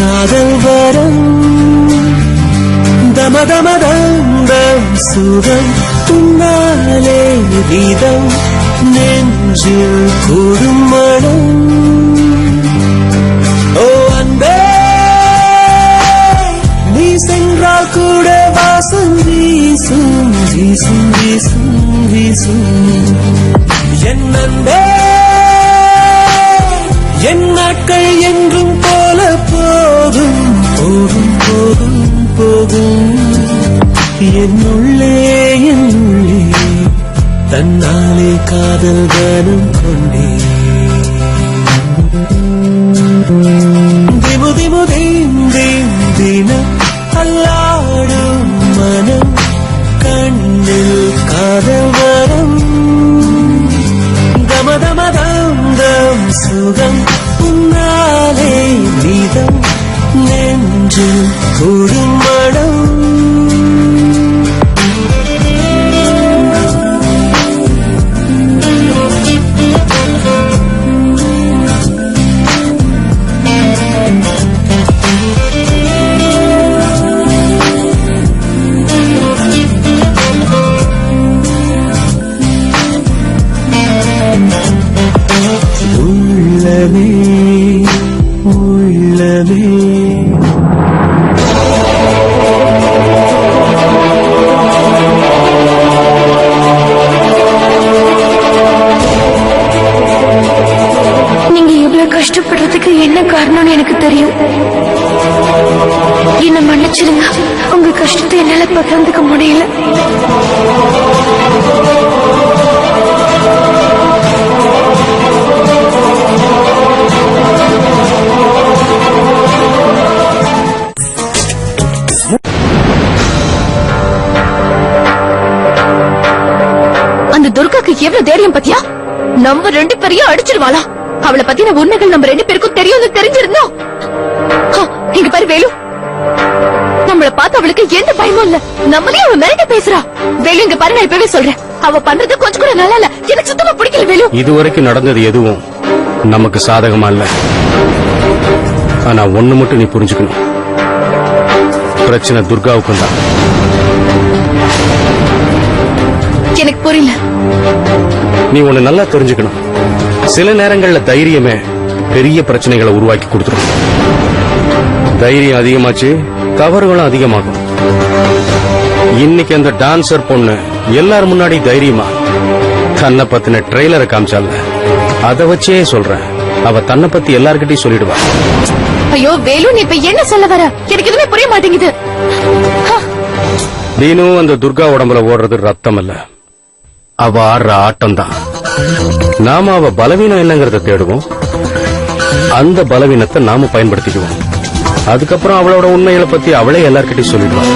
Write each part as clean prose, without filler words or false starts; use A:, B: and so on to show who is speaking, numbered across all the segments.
A: காதல் வரம் தமதமதம் சுகம் உன்னாலே வீதம் நெஞ்சில் கூடும் மனம் ஓ அன்பே நீ சென்றால் கூட வாசம் வீசும் வீசும் வீசும் வீசும் என் அன்பே என் நாட்கள் என்றும் போல போகும் போகும் போகும் போகும் என்னுள்ளே தன்னாலே காதல் கனம் கொண்டே திமு திமு தீம் தீம் தினம் அல்லாடும் மனம் கண்ணில் காதல் வரம் கமதமதம் தம் சுகம் உன்னாலே வீதம் நெஞ்சில் கூடும் மடம் உள்ளமே உள்ளமே
B: நீங்க இவ்வளவு கஷ்டப்படுறதுக்கு என்ன காரணம்னு எனக்கு தெரியும். என்ன மன்னிச்சிருங்க, உங்க கஷ்டத்தை என்னால பகிர்ந்துக்க முடியல. அந்த துர்காக்கு எவ்வளவு தைரியம் பத்தியா? நம்ம ரெண்டு பேரையும் அடிச்சிருவாளா? அவளை பத்தின உண்மைகள் நம்ம ரெண்டு பேருக்கும் தெரியும் தெரிஞ்சிருந்தோம். இங்க பாரு வேலு, நம்மள பார்த்து அவளுக்கு எந்த பயமும் இல்ல. நம்மளே அவ மிரட்ட பேசுறா. வேலு இங்க பாரு, நான் இப்பவே சொல்றேன், அவ பண்றது கொஞ்சம் கூட நல்லா இல்ல. எனக்கு சுத்தமா பிடிக்கல வேலு.
C: இதுவரைக்கும் நடந்தது எதுவும் நமக்கு சாதகமா இல்ல. ஆனா ஒண்ணு மட்டும் நீ புரிஞ்சுக்கணும், பிரச்சனை துர்காவுக்கும் தான்.
B: எனக்கு புரியல.
C: நீ ஒண்ணு நல்லா தெரிஞ்சுக்கணும், சில நேரங்கள்ல தைரியமே பெரிய பிரச்சனைகளை உருவாக்கி கொடுத்துரும். தைரியம் அதிகமாச்சு, தவறுகளும் அதிகமாகும். இன்னைக்கு அந்த டான்சர் பொண்ணு எல்லாரும் முன்னாடி தைரியமா தன்னை பத்தின ட்ரெய்லரை காமிச்சால, அதை வச்சே சொல்றேன், அவ தன்னை பத்தி எல்லார்கிட்டயும் சொல்லிடுவா.
B: ஐயோ வேலு, நீ இப்ப என்ன சொல்ல வர? எனக்கு எதுவுமே புரிய மாட்டேங்குது.
C: தீனு, அந்த துர்கா உடம்புல ஓடுறது ரத்தம் இல்ல, அவ ஆடுற ஆட்டம் தான். நாம அவ பலவீனம் என்னங்கறத தேடுவோம், அந்த பலவீனத்தை நாம பயன்படுத்திக்குவோம். அதுக்கப்புறம் அவளோட உண்மைகளை பத்தி அவளே எல்லார்கிட்டயும் சொல்லிடுவான்.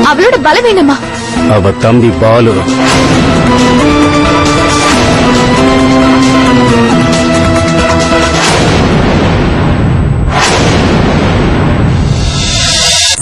B: அவளோட பலவீனமா?
C: அவ தம்பி பாலு